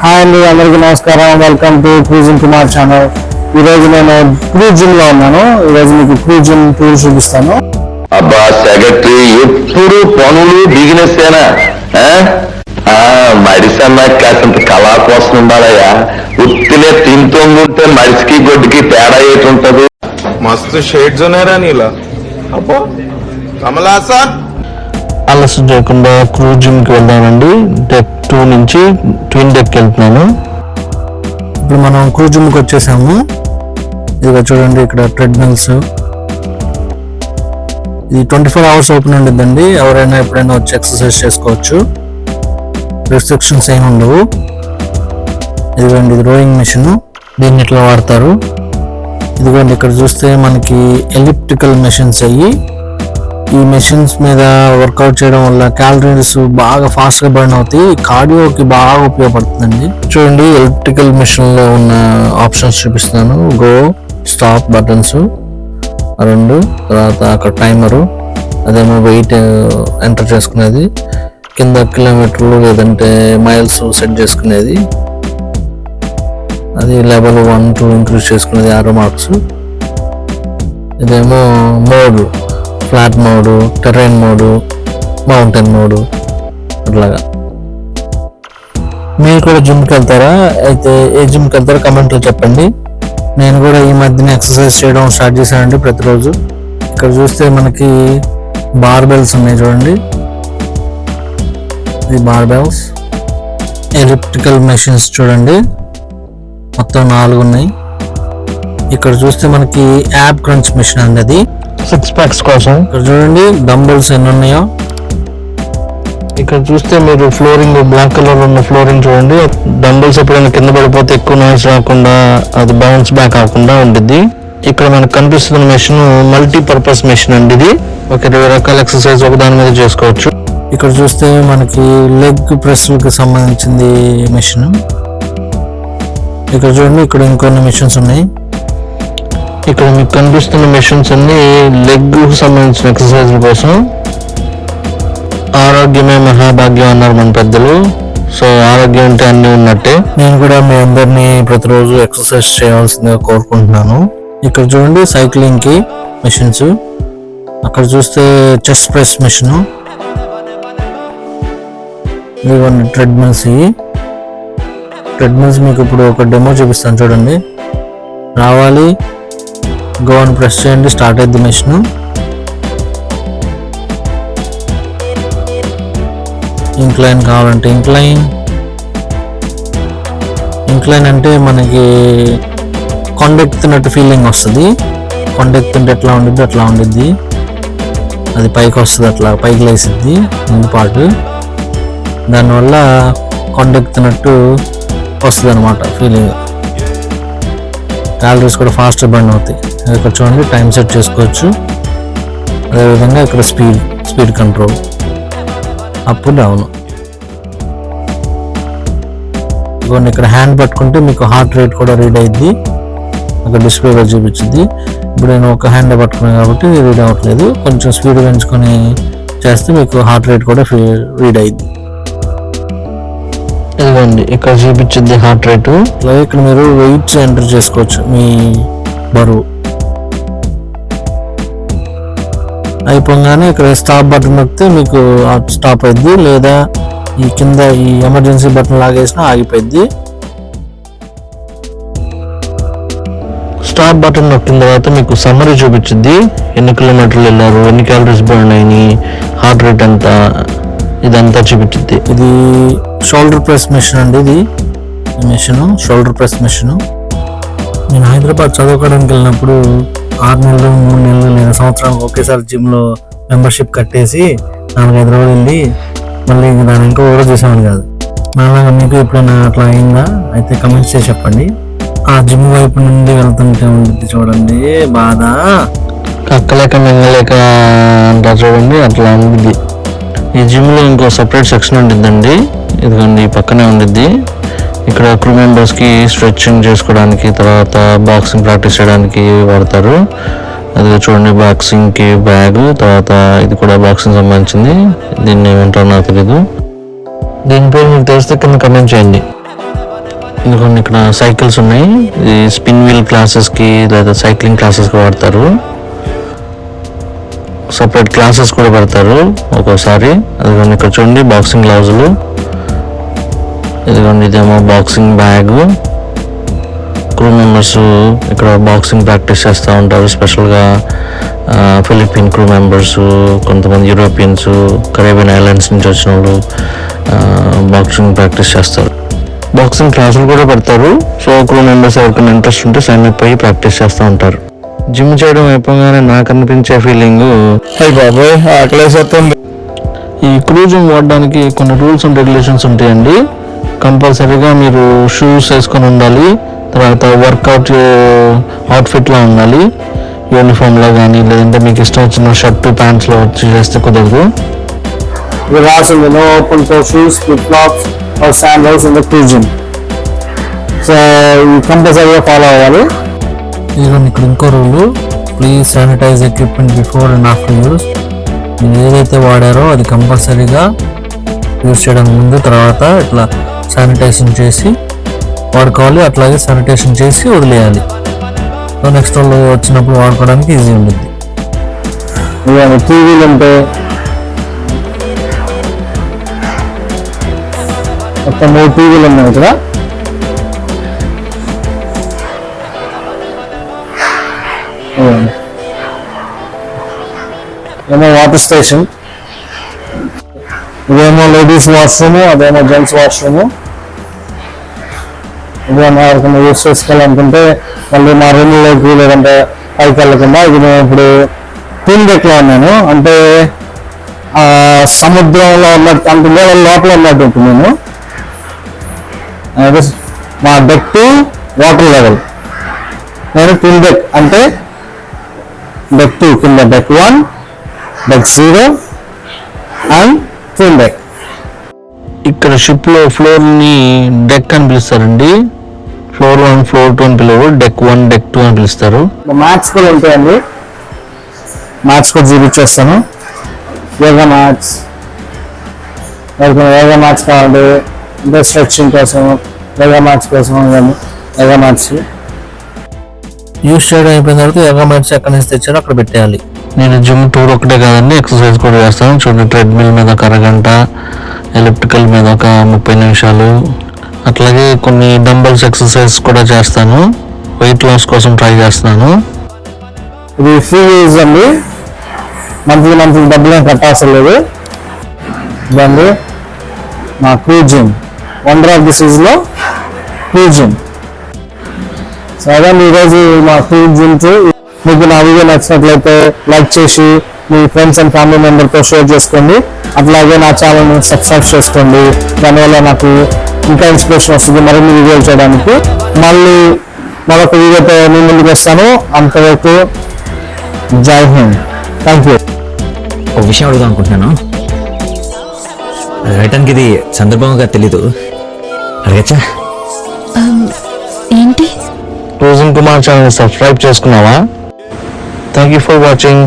Hi అండి, అందరికీ నమస్కారం. Welcome to cruising Kumar channel. ఈరోజు నేను క్రూజింగ్ లో ఉన్నాను. ఈరోజు మీకు క్రూజింగ్ టూర్ చూపిస్తాను. అబ్బా సెక్రటరీ ఎప్పుడు పనులు బిజినెస్ ఏనా మడిసన్నా కాసంత కళా కోసం ఉండాలయ్యా. ఉత్తినే తింటుంటే మడిసికి గొడ్డుకి తేడా ఏటుంటది. మస్తు షేడ్స్ ఉన్నారా నీలా అబ్బో కమలా సార్. ఆలస్యం చేయకుండా క్రూజింగ్ కి వెళ్దామండి. డెక్ 2 నుంచి ట్విన్ డెక్ వెళ్తున్నాను. ఇప్పుడు మనం క్రూజింగ్ కి వచ్చేసాము. ఇదిగో చూడండి, ఇక్కడ ట్రెడ్మిల్స్. ఇది 24 అవర్స్ ఓపెన్ ఉండిద్దండి. ఎవరైనా ఎప్పుడైనా వచ్చి ఎక్సర్సైజ్ చేసుకోవచ్చు. రెస్ట్రిక్షన్స్ ఏమి ఉండవు. ఇదిగోండి, ఇది రోయింగ్ మెషిన్. దీన్ని ఇట్లా వాడతారు. ఇదిగోండి, ఇక్కడ చూస్తే మనకి ఎలిప్టికల్ మెషిన్స్ అయ్యి, ఈ మెషిన్స్ మీద వర్కౌట్ చేయడం వల్ల క్యాలరీస్ బాగా ఫాస్ట్ గా బర్న్ అవుతాయి. కార్డియోకి బాగా ఉపయోగపడుతుందండి. చూడండి, ఎలిప్టికల్ మెషిన్ లో ఉన్న ఆప్షన్స్ చూపిస్తున్నాను. గో, స్టాప్ బటన్స్ 2, తర్వాత అక్కడ టైమరు, అదేమో వెయిట్ ఎంటర్ చేసుకునేది, కింద కిలోమీటర్లు లేదంటే మైల్స్ సెట్ చేసుకునేది, అది లెవెల్ 1, 2 ఇంక్రీజ్ చేసుకునేది, ఆరో మార్క్స్. ఇదేమో mode, flat mode, terrain mode, mountain mode, అట్లాగా. మీరు కూడా జిమ్కి వెళ్తారా? అయితే ఏ జిమ్కి వెళ్తారో కమెంట్లో చెప్పండి. నేను కూడా ఈ మధ్యన ఎక్సర్సైజ్ చేయడం స్టార్ట్ చేశానండి ప్రతిరోజు. ఇక్కడ చూస్తే మనకి బార్బెల్స్ ఉన్నాయి చూడండి. ఇది బార్బెల్స్. ఎలిప్టికల్ మెషిన్స్ చూడండి, మొత్తం 4 ఉన్నాయి. ఇక్కడ చూస్తే మనకి యాప్ క్రంచ్ మెషిన్ అండి, అది 6 ప్యాక్స్ కోసం. ఇక్కడ చూడండి డంబుల్స్ ఎన్ని ఉన్నాయో. ఇక్కడ చూస్తే మీరు ఫ్లోరింగ్, బ్లాక్ కలర్ ఉన్న ఫ్లోరింగ్ చూడండి. డంబుల్స్ ఎప్పుడైనా కింద పడిపోతే ఎక్కువ నాయిస్ రాకుండా, అది బౌన్స్ బ్యాక్ అవ్వకుండా ఉంటుంది. ఇక్కడ మనకు కనిపిస్తున్న మెషిన్ మల్టీపర్పస్ మెషిన్ అండి. ఇది ఒక 20 రకాల ఎక్సర్సైజ్ ఒక దాని మీద చేసుకోవచ్చు. ఇక్కడ చూస్తే మనకి లెగ్ ప్రెస్కి సంబంధించింది మెషిన్. ఇక్కడ చూడండి, ఇక్కడ ఇంకొన్ని మెషిన్స్ ఉన్నాయి. ఇక్కడ మీకు కనిపిస్తున్న మెషిన్స్ అన్ని లెగ్ సంబంధించిన ఎక్సర్సైజ్ కోసం. ఆరోగ్యమే మహాభాగ్యం అన్నారు మన పెద్దలు. సో ఆరోగ్యం అంటే అన్ని ఉన్నట్టే. నేను కూడా మీ అందరినీ ప్రతిరోజు ఎక్సర్సైజ్ చేయాల్సిందిగా కోరుకుంటున్నాను. ఇక్కడ చూడండి సైక్లింగ్ కి మెషిన్స్. అక్కడ చూస్తే చెస్ట్ ప్రెస్ మెషిన్. ఇవన్నీ ట్రెడ్మిల్స్. ట్రెడ్మిల్స్ మీకు ఇప్పుడు ఒక డెమో చూపిస్తాను చూడండి. రావాలి, గో అని ప్రెస్ చేయండి, స్టార్ట్ అయింది మెషిన్. ఇంక్లైన్ కావాలంటే ఇంక్లైన్ అంటే మనకి కొండెక్కుతున్నట్టు ఫీలింగ్ వస్తుంది. కొండెక్కుతుంటే ఎట్లా ఉండిద్ది అట్లా ఉండిద్ది. అది పైకి వస్తుంది, అట్లా పైకి లేసిద్ది ముందు పాటు. దానివల్ల కొండెక్కుతున్నట్టు వస్తుంది అనమాట ఫీలింగ్. క్యాలరీస్ కూడా ఫాస్ట్ బర్న్ అవుతాయి. ఇక్కడ చూడండి, టైం సెట్ చేసుకోవచ్చు. అదేవిధంగా ఇక్కడ స్పీడ్ కంట్రోల్, అప్ డౌన్. ఇదిగోండి, ఇక్కడ హ్యాండ్ పట్టుకుంటే మీకు హార్ట్ రేట్ కూడా రీడ్ అయ్యిద్ది. అక్కడ డిస్ప్లేలో చూపించింది. ఇప్పుడు నేను ఒక హ్యాండ్ పట్టుకున్నాను కాబట్టి రీడ్ అవ్వట్లేదు. కొంచెం స్పీడ్ పెంచుకొని చేస్తే మీకు హార్ట్ రేట్ కూడా రీడ్ అయ్యిద్ది. ఇదిగోండి, ఇక్కడ చూపించింది హార్ట్ రేటు. అలాగే ఇక్కడ మీరు వెయిట్స్ ఎంటర్ చేసుకోవచ్చు, మీ బరువు. అయిపోగానే ఇక్కడ స్టాప్ బటన్ నొక్కితే మీకు స్టాప్ అయింది, లేదా ఈ కింద ఈ ఎమర్జెన్సీ బటన్ లాగేసినా ఆగిపోయింది. స్టాప్ బటన్ నొక్కిన తర్వాత మీకు సమ్మరీ చూపించింది. ఎన్ని కిలోమీటర్లు వెళ్ళారు, ఎన్ని క్యాలరీస్ బర్న్ అయినాయి, హార్ట్ రేట్ ఎంత, ఇదంతా చూపించింది. ఇది షోల్డర్ ప్రెస్ మెషిన్ అండి. ఇది మెషిన్ షోల్డర్ ప్రెస్ మెషిన్. నేను హైదరాబాద్ చదువుకోవడానికి వెళ్ళినప్పుడు 6 నెలలు, 3 నెలలు లేదా సంవత్సరానికి ఒకేసారి జిమ్లో మెంబర్షిప్ కట్టేసి 4-5 రోజులు వెళ్ళి మళ్ళీ దాని ఇంకా కూడా చేసేవాడు కాదు. అలాగా మీకు ఎప్పుడైనా అట్లా అయిందా? అయితే కమెంట్స్ చేసి చెప్పండి. ఆ జిమ్ వైపు నుండి వెళ్తుంటే ఉంటుంది చూడండి బాధ. కక్కలేక మింగలేక అంటారు చూడండి, అట్లా ఉంటుంది. ఈ జిమ్లో ఇంకో సపరేట్ సెక్షన్ ఉండిద్దండి. ఇదిగోండి, పక్కనే ఉండిద్ది. ఇక్కడ క్రూ మెంబర్స్కి స్ట్రెచ్చింగ్ చేసుకోవడానికి, తర్వాత బాక్సింగ్ ప్రాక్టీస్ చేయడానికి వాడతారు. అది చూడండి, బాక్సింగ్కి బ్యాగ్, తర్వాత ఇది కూడా బాక్సింగ్ సంబంధించింది. దీన్ని ఏమంటారో నాకు తెలీదు. దీని పేరు మీకు తెలిస్తే కింద కమెంట్ చేయండి. ఎందుకంటే ఇక్కడ సైకిల్స్ ఉన్నాయి. ఇది స్పిన్ వీల్ క్లాసెస్కి లేదా సైక్లింగ్ క్లాసెస్కి వాడతారు. సపరేట్ క్లాసెస్ కూడా పెడతారు ఒక్కోసారి. అదిగోండి ఇక్కడ చూడండి బాక్సింగ్ గ్లౌజులు. ఇదిగోండి ఇదేమో బాక్సింగ్ బ్యాగ్. క్రూ మెంబర్స్ ఇక్కడ బాక్సింగ్ ప్రాక్టీస్ చేస్తూ ఉంటారు. స్పెషల్గా ఫిలిప్పీన్ క్రూ మెంబర్స్, కొంతమంది యూరోపియన్స్, కరేబియన్ ఐలాండ్స్ నుంచి వచ్చిన వాళ్ళు బాక్సింగ్ ప్రాక్టీస్ చేస్తారు. బాక్సింగ్ క్లాసులు కూడా పెడతారు. సో క్రూ మెంబర్స్ ఎవరికైనా ఇంట్రెస్ట్ ఉంటే సైన్ అప్ అయ్యి ప్రాక్టీస్ చేస్తూ ఉంటారు. జిమ్ చేయడం అయిపోగానే నాకు అనిపించే ఫీలింగ్, బాబోయ్ ఆకలేసేస్తుంది. ఈ క్రూ జిమ్ వాడడానికి కొన్ని రూల్స్ అండ్ రెగ్యులేషన్స్ ఉంటాయండి. కంపల్సరీగా మీరు షూస్ వేసుకొని ఉండాలి. తర్వాత వర్కౌట్ అవుట్ఫిట్లో ఉండాలి. యూనిఫామ్లో కానీ లేదంటే మీకు ఇష్టం వచ్చిన షర్టు ప్యాంట్స్లో వచ్చి చేస్తే కుదరదు. ఇది రాసింది no open for shoes, flip flops or sandals in the crew gym. So ఇది కంపల్సరీగా ఫాలో అవ్వాలి. ఇదిగోండి ఇక్కడ ఇంకో rule, please sanitise equipment before and after use. మీరు ఏదైతే వాడారో అది కంపల్సరీగా యూజ్ చేయడానికి ముందు తర్వాత ఇట్లా శానిటైజేషన్ చేసి వాడుకోవాలి. అట్లాగే శానిటైజేషన్ చేసి వదిలేయాలి. సో నెక్స్ట్ వాళ్ళు వచ్చినప్పుడు వాడుకోవడానికి ఈజీ ఉంటుంది. టీవీలు ఉంటే మొత్తం 3 టీవీలు ఉన్నాయి ఇక్కడ. ఏమో వాటర్ స్టేషన్, ఇదేమో లేడీస్ వాష్రూమ్, అదేమో జెంట్స్ వాష్రూమ్. ఇదేమో ఎవరికైనా యూస్ చేసుకోవాలనుకుంటే మళ్ళీ మా రూమ్లోకి లేదంటే పైకి వెళ్ళకుండా, ఇది నేను ఇప్పుడు పూల్ డెక్లో ఉన్నాను. అంటే సముద్రంలో ఉన్నట్టు, అంటే నీళ్ళ లోపల ఉన్నట్టు ఇప్పుడు నేను. మా డెక్ టు వాటర్ లెవెల్. నేను పూల్ డెక్ అంటే డెక్ 2 కింద deck 1, deck 0 and pool deck. ఇక్కడ షిప్లో ఫ్లోర్ని డెక్ అని పిలుస్తారండి. ఫ్లోర్ 1, ఫ్లోర్ 2 అని పిలవరు, డెక్ 1, డెక్ 2 అని పిలుస్తారు. మ్యాథ్స్ కూడా ఉంటాయండి. మ్యాథ్స్ కూడా చూపించేస్తాను. యోగా మ్యాథ్స్, ఎవరికైనా యోగా మ్యాథ్స్ కావాలి అంటే స్ట్రెచ్చింగ్ కోసం, యోగా మ్యాథ్స్ కోసం యోగా మ్యాథ్స్ యూస్ చేయడం అయిపోయిన తర్వాత యోగా మ్యాథ్స్ ఎక్కడి నుంచి తెచ్చారో అక్కడ పెట్టేయాలి. నేను జిమ్ టూర్ ఒకటే కాదండి, ఎక్సర్సైజ్ కూడా చేస్తాను. చూడండి, ట్రెడ్మిల్ మీద ఒక అరగంట, ఎలిప్టికల్ మీద ఒక 30 నిమిషాలు, అట్లాగే కొన్ని డంబల్స్ ఎక్సర్సైజ్ కూడా చేస్తాను. వెయిట్ లాస్ కోసం ట్రై చేస్తున్నాను. ఇది ఫ్రీ యూజ్ అండి, మంత్లీ డబ్బులు ఏం కట్టాల్సిన లేదు. ఇదండి మా crew gym, wonder of the సీజ్లో క్రూ జిమ్. సో అదండి ఈరోజు మా క్రూ జిమ్స్. మీకు నా వీడియో నచ్చినట్లయితే లైక్ చేసి మీ ఫ్రెండ్స్ అండ్ ఫ్యామిలీ మెంబర్తో షేర్ చేసుకోండి. అట్లాగే నా ఛానల్ని సబ్స్క్రైబ్ చేసుకోండి. దానివల్ల నాకు ఇంకా ఇన్స్పిరేషన్ వస్తుంది మరిన్ని వీడియోలు చేయడానికి. మళ్ళీ మరొక వీడియోతో మీ ముందుకు వస్తాను. అంతవరకు జై హింద్. Thank you. ఒక విషయం అడుగుదాం అనుకుంటున్నాను, అడగటానికి ఇది సందర్భంగా తెలీదు, అడగచ్చా? ఏంటి? రోజన్ కుమార్ ఛానల్ సబ్స్క్రైబ్ చేసుకున్నావా? Thank you for watching.